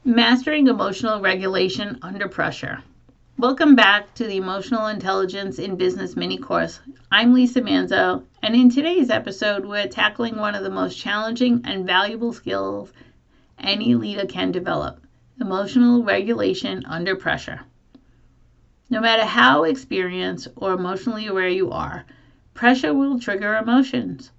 Mastering emotional regulation under pressure. Welcome back to the Emotional Intelligence in Business mini course. I'm Lisa Manzo, and in today's episode, we're tackling one of the most challenging and valuable skills any leader can develop: emotional regulation under pressure. No matter how experienced or emotionally aware you are, pressure will trigger emotions.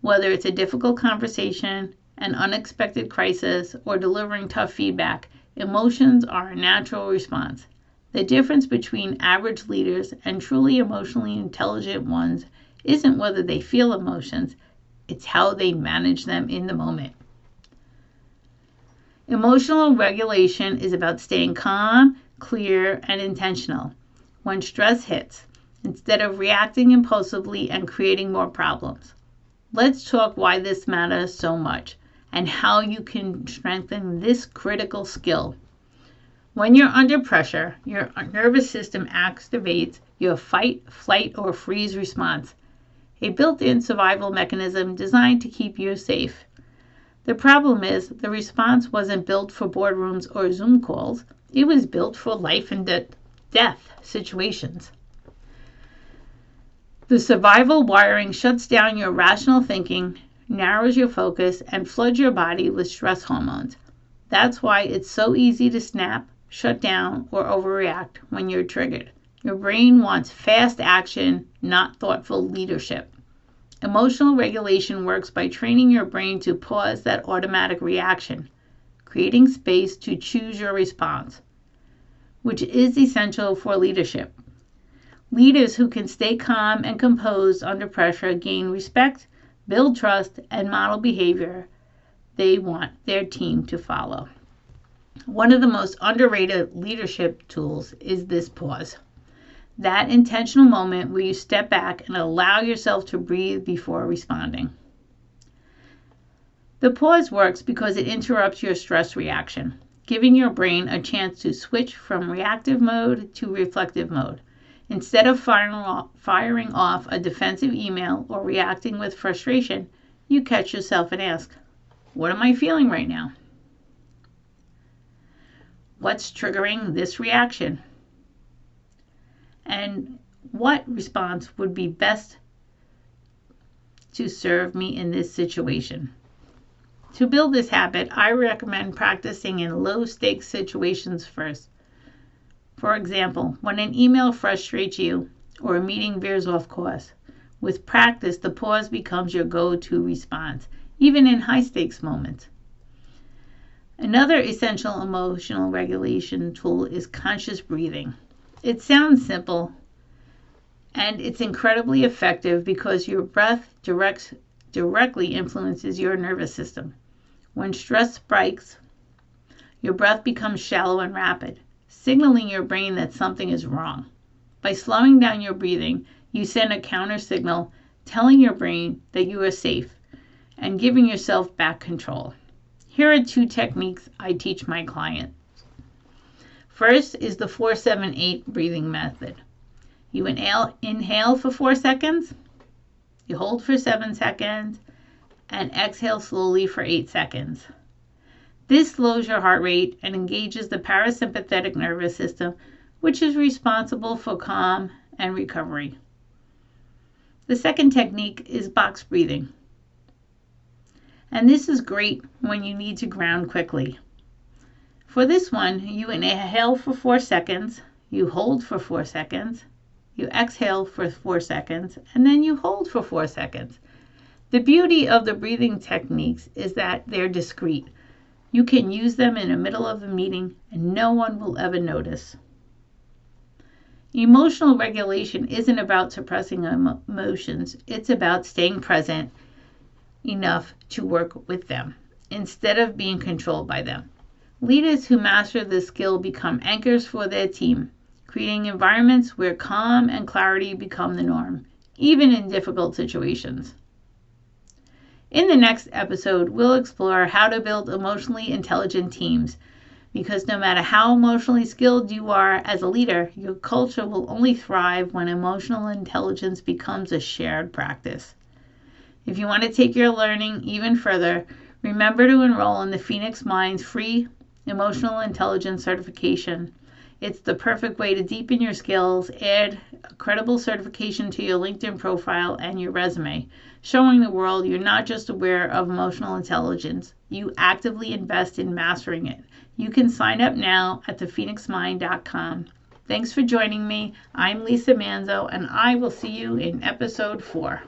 Whether it's a difficult conversation, an unexpected crisis, or delivering tough feedback, emotions are a natural response. The difference between average leaders and truly emotionally intelligent ones isn't whether they feel emotions, it's how they manage them in the moment. Emotional regulation is about staying calm, clear, and intentional when stress hits, instead of reacting impulsively and creating more problems. Let's talk why this matters so much and how you can strengthen this critical skill. When you're under pressure, your nervous system activates your fight, flight, or freeze response, a built-in survival mechanism designed to keep you safe. The problem is the response wasn't built for boardrooms or Zoom calls. It was built for life and death situations. The survival wiring shuts down your rational thinking, narrows your focus, and floods your body with stress hormones. That's why it's so easy to snap, shut down, or overreact when you're triggered. Your brain wants fast action, not thoughtful leadership. Emotional regulation works by training your brain to pause that automatic reaction, creating space to choose your response, which is essential for leadership. Leaders who can stay calm and composed under pressure gain respect, build trust, and model behavior they want their team to follow. One of the most underrated leadership tools is this pause. That intentional moment where you step back and allow yourself to breathe before responding. The pause works because it interrupts your stress reaction, giving your brain a chance to switch from reactive mode to reflective mode. Instead of firing off a defensive email or reacting with frustration, you catch yourself and ask, what am I feeling right now? What's triggering this reaction? And what response would be best to serve me in this situation? To build this habit, I recommend practicing in low-stakes situations first. For example, when an email frustrates you or a meeting veers off course, with practice, the pause becomes your go-to response, even in high-stakes moments. Another essential emotional regulation tool is conscious breathing. It sounds simple, and it's incredibly effective because your breath directly influences your nervous system. When stress spikes, your breath becomes shallow and rapid, signaling your brain that something is wrong. By slowing down your breathing, you send a counter signal telling your brain that you are safe and giving yourself back control. Here are 2 techniques I teach my clients. First is the 4-7-8 breathing method. You inhale for 4 seconds, you hold for 7 seconds, and exhale slowly for 8 seconds. This slows your heart rate and engages the parasympathetic nervous system, which is responsible for calm and recovery. The second technique is box breathing. And this is great when you need to ground quickly. For this one, you inhale for 4 seconds, you hold for 4 seconds, you exhale for 4 seconds, and then you hold for 4 seconds. The beauty of the breathing techniques is that they're discreet. You can use them in the middle of a meeting and no one will ever notice. Emotional regulation isn't about suppressing emotions. It's about staying present enough to work with them instead of being controlled by them. Leaders who master this skill become anchors for their team, creating environments where calm and clarity become the norm, even in difficult situations. In the next episode, we'll explore how to build emotionally intelligent teams, because no matter how emotionally skilled you are as a leader, your culture will only thrive when emotional intelligence becomes a shared practice. If you want to take your learning even further, remember to enroll in the Phoenix Minds free Emotional Intelligence Certification. It's the perfect way to deepen your skills, add a credible certification to your LinkedIn profile and your resume, showing the world you're not just aware of emotional intelligence, you actively invest in mastering it. You can sign up now at thephoenixmind.com. Thanks for joining me. I'm Lisa Manzo, and I will see you in episode 4.